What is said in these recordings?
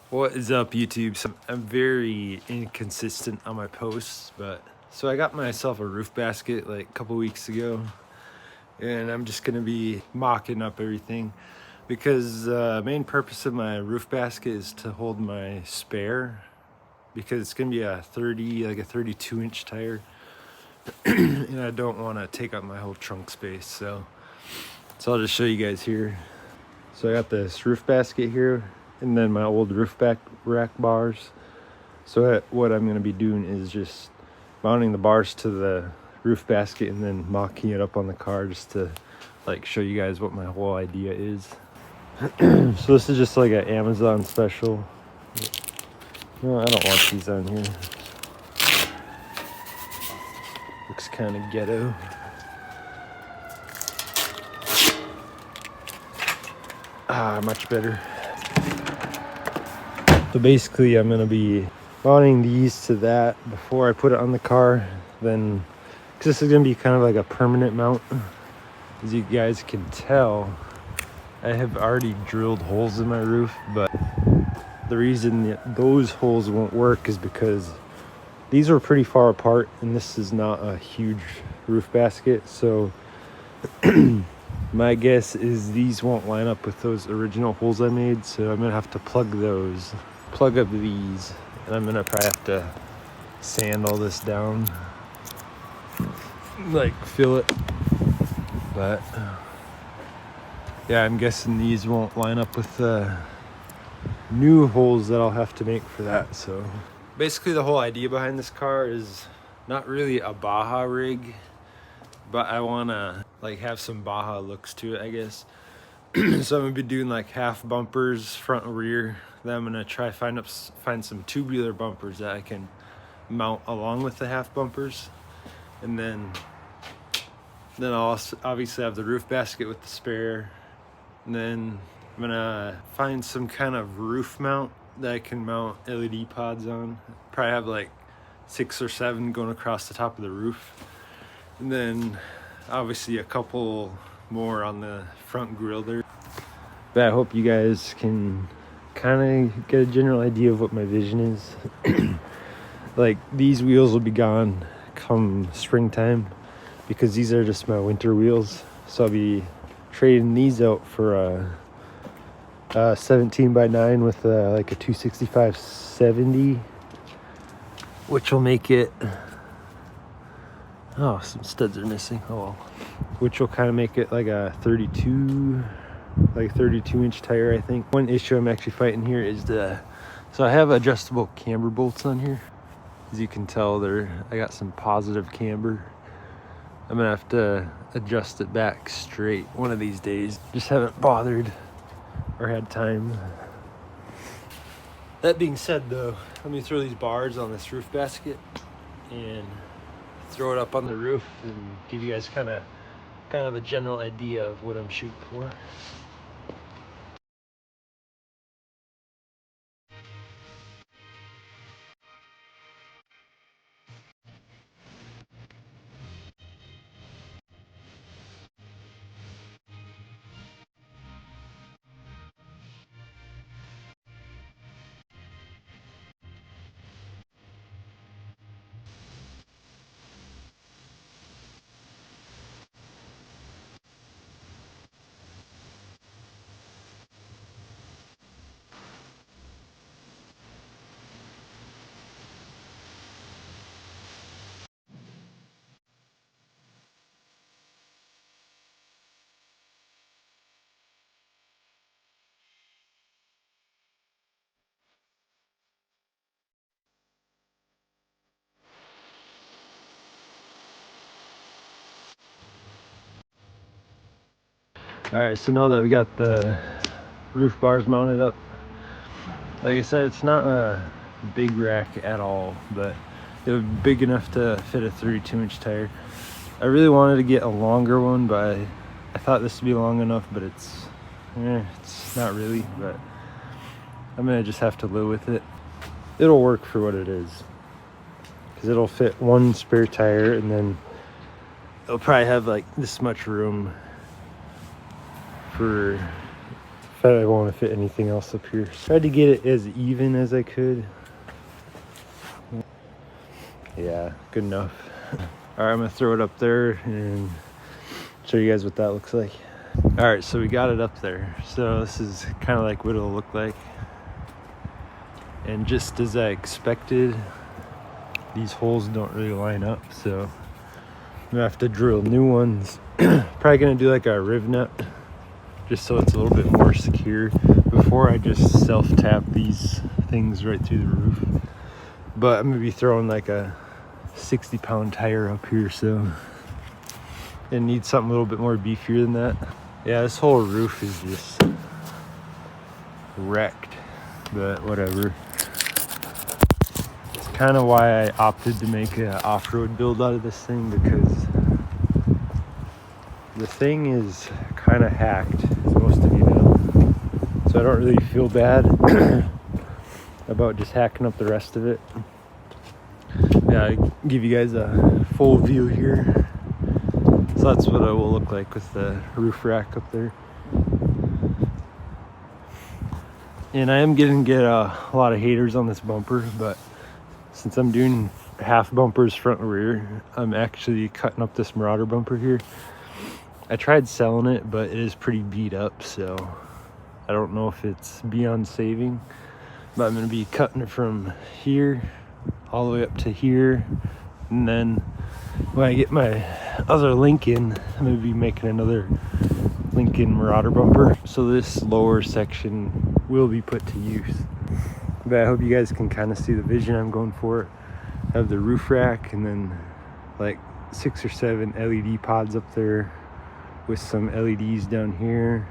What is up, YouTube? So I'm very inconsistent on my posts, but so I got myself a roof basket like a couple weeks ago, and I'm just gonna be mocking up everything because the main purpose of my roof basket is to hold my spare, because it's gonna be a 32-inch tire, and I don't want to take up my whole trunk space. So I'll just show you guys here. So I got this roof basket here, and then my old rack bars. So what I'm going to be doing is just mounting the bars to the roof basket and then mocking it up on the car, just to like show you guys what my whole idea is. So this is just like an Amazon special. No, I don't want these on here. Looks kind of ghetto. Much better. So basically I'm going to be mounting these to that before I put it on the car, then, because this is going to be kind of like a permanent mount. As you guys can tell, I have already drilled holes in my roof, but the reason that those holes won't work is because these are pretty far apart and this is not a huge roof basket. So my guess is these won't line up with those original holes I made, so I'm gonna have to plug up these, and I'm gonna probably have to sand all this down, like fill it. But yeah, I'm guessing these won't line up with the new holes that I'll have to make for that. So basically the whole idea behind this car is not really a Baja rig, but I wanna like have some Baja looks to it, I guess. So I'm gonna be doing like half bumpers, front and rear. Then I'm gonna try find some tubular bumpers that I can mount along with the half bumpers, and then I'll also obviously have the roof basket with the spare. And then I'm gonna find some kind of roof mount that I can mount LED pods on. Probably have like 6 or 7 going across the top of the roof. And then obviously a couple more on the front grille there. But I hope you guys can kind of get a general idea of what my vision is. Like, these wheels will be gone come springtime, because these are just my winter wheels. So I'll be trading these out for a 17x9 with like a 265/70, which will make it, oh, some studs are missing. Oh well. Which will kind of make it like a 32-inch tire, I think. One issue I'm actually fighting here is so I have adjustable camber bolts on here. As you can tell, I got some positive camber. I'm gonna have to adjust it back straight one of these days. Just haven't bothered or had time. That being said though, let me throw these bars on this roof basket and throw it up on the roof and give you guys kind of a general idea of what I'm shooting for. Alright, so now that we got the roof bars mounted up, like I said, it's not a big rack at all, but it was big enough to fit a 32-inch tire. I really wanted to get a longer one, but I thought this would be long enough, but it's not really. But I'm gonna just have to live with it. It'll work for what it is, because it'll fit one spare tire, and then it'll probably have like this much room for if I want to fit anything else up here. Tried to get it as even as I could. Yeah, good enough. All right, I'm gonna throw it up there and show you guys what that looks like. All right, so we got it up there. So this is kind of like what it'll look like. And just as I expected, these holes don't really line up, so I'm gonna have to drill new ones. Probably gonna do like a riv nut, just so it's a little bit more secure before I just self-tap these things right through the roof. But I'm gonna be throwing like a 60-pound tire up here, so it needs something a little bit more beefier than that. Yeah, this whole roof is just wrecked, but whatever. It's kind of why I opted to make an off-road build out of this thing, because the thing is kind of hacked, as most of you know. So I don't really feel bad about just hacking up the rest of it. Yeah, I give you guys a full view here. So that's what it will look like with the roof rack up there. And I am gonna get a lot of haters on this bumper, but since I'm doing half bumpers front and rear, I'm actually cutting up this Marauder bumper here. I tried selling it, but it is pretty beat up, so I don't know if it's beyond saving. But I'm gonna be cutting it from here all the way up to here, and then when I get my other Lincoln, I'm gonna be making another Lincoln Marauder bumper. So this lower section will be put to use. But I hope you guys can kind of see the vision I'm going for. I have the roof rack and then like 6 or 7 LED pods up there with some LEDs down here.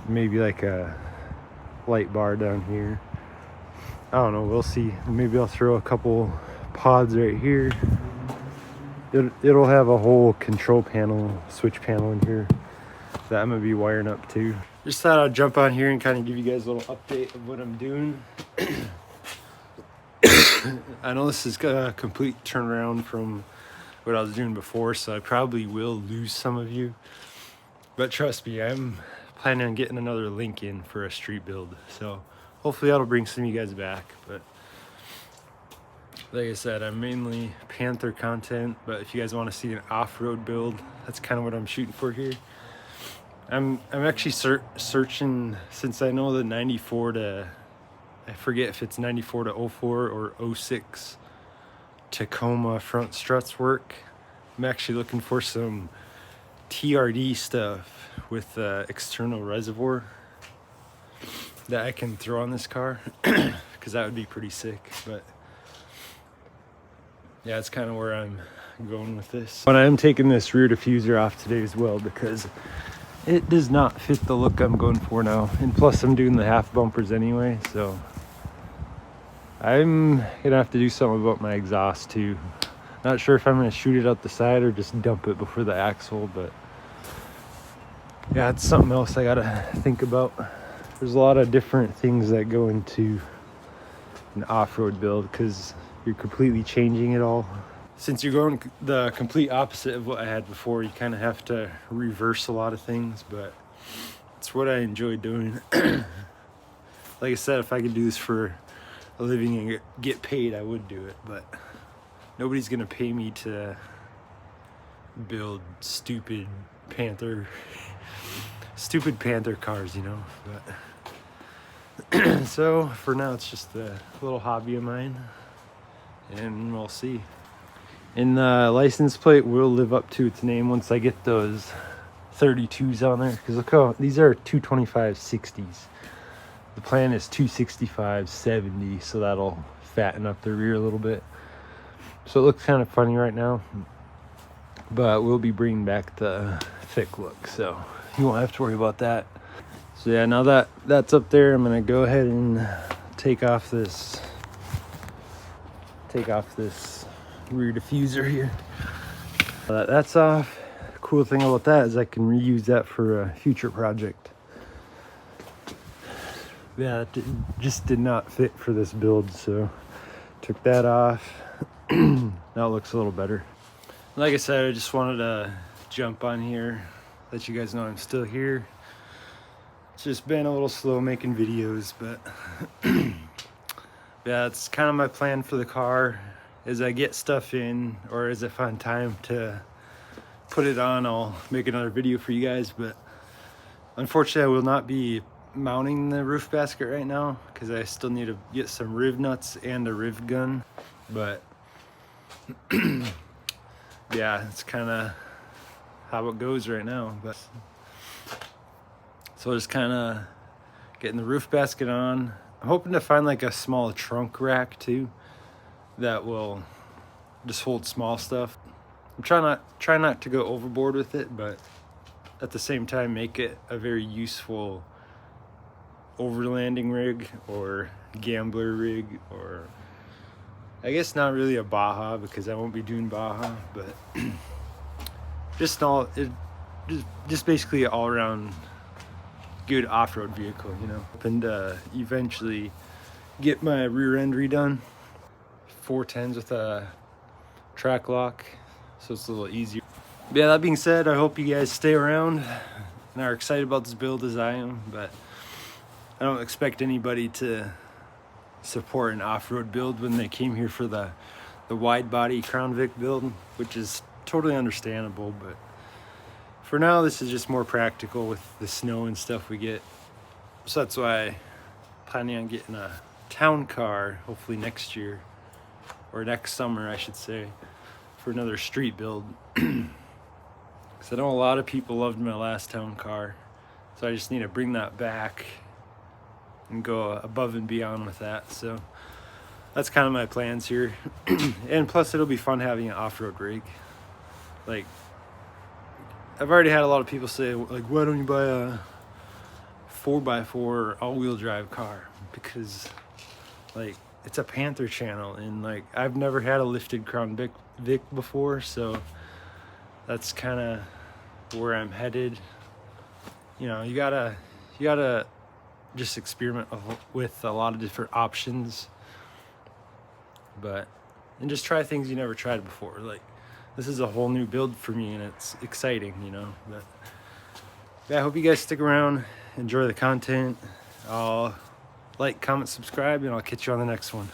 Maybe like a light bar down here. I don't know, we'll see. Maybe I'll throw a couple pods right here. It'll have a whole control panel, switch panel in here that I'm gonna be wiring up too. Just thought I'd jump on here and kind of give you guys a little update of what I'm doing. I know this is a complete turnaround from what I was doing before, so I probably will lose some of you. But trust me, I'm planning on getting another Lincoln for a street build. So hopefully that'll bring some of you guys back. But like I said, I'm mainly Panther content, but if you guys want to see an off-road build, that's kind of what I'm shooting for here. I'm actually searching, since I know the 94 to, I forget if it's 94 to 04 or 06 Tacoma front struts work. I'm actually looking for some TRD stuff with external reservoir that I can throw on this car, because that would be pretty sick. But yeah, that's kind of where I'm going with this. But I am taking this rear diffuser off today as well, because it does not fit the look I'm going for now. And plus I'm doing the half bumpers anyway, so I'm gonna have to do something about my exhaust too. Not sure if I'm gonna shoot it out the side or just dump it before the axle, but yeah, it's something else I gotta think about. There's a lot of different things that go into an off-road build, because you're completely changing it all. Since you're going the complete opposite of what I had before, you kind of have to reverse a lot of things, but it's what I enjoy doing. Like I said, if I could do this for a living and get paid, I would do it, but nobody's gonna pay me to build stupid Panther cars, you know. But so for now, it's just a little hobby of mine, and we'll see. And the license plate will live up to its name once I get those 32s on there, because look how these are 225 60s. The plan is 265 70, so that'll fatten up the rear a little bit. So it looks kind of funny right now, but we'll be bringing back the thick look, so you won't have to worry about that. So yeah, now that that's up there, I'm gonna go ahead and take off this rear diffuser here. That's off. The cool thing about that is I can reuse that for a future project. Yeah, it just did not fit for this build, so took that off. Now it looks a little better. Like I said, I just wanted to jump on here, let you guys know I'm still here. It's just been a little slow making videos, but yeah, that's kind of my plan for the car. As I get stuff in, or as I find time to put it on, I'll make another video for you guys. But unfortunately, I will not be mounting the roof basket right now because I still need to get some riv nuts and a riv gun. But yeah, it's kind of how it goes right now. But so just kind of getting the roof basket on. I'm hoping to find like a small trunk rack too that will just hold small stuff. I'm trying not to go overboard with it, but at the same time make it a very useful overlanding rig or gambler rig, or I guess not really a Baja because I won't be doing Baja, but just basically an all-around good off-road vehicle, you know. And eventually get my rear end redone, 410s with a track lock, so it's a little easier. But yeah, that being said, I hope you guys stay around and are excited about this build as I am, but I don't expect anybody to support an off-road build when they came here for the wide body Crown Vic build, which is totally understandable. But for now, this is just more practical with the snow and stuff we get. So that's why I'm planning on getting a town car, hopefully next year, or next summer, I should say, for another street build. Because I know a lot of people loved my last town car, so I just need to bring that back and go above and beyond with that. So that's kind of my plans here. And plus it'll be fun having an off-road rig. Like, I've already had a lot of people say, like, why don't you buy a 4x4 all-wheel drive car? Because, like, it's a Panther channel, and, like, I've never had a lifted Crown Vic before, so that's kind of where I'm headed. You know, you gotta just experiment with a lot of different options, and just try things you never tried before. Like, this is a whole new build for me, and it's exciting, you know. But yeah, I hope you guys stick around, enjoy the content. I'll like, comment, subscribe, and I'll catch you on the next one.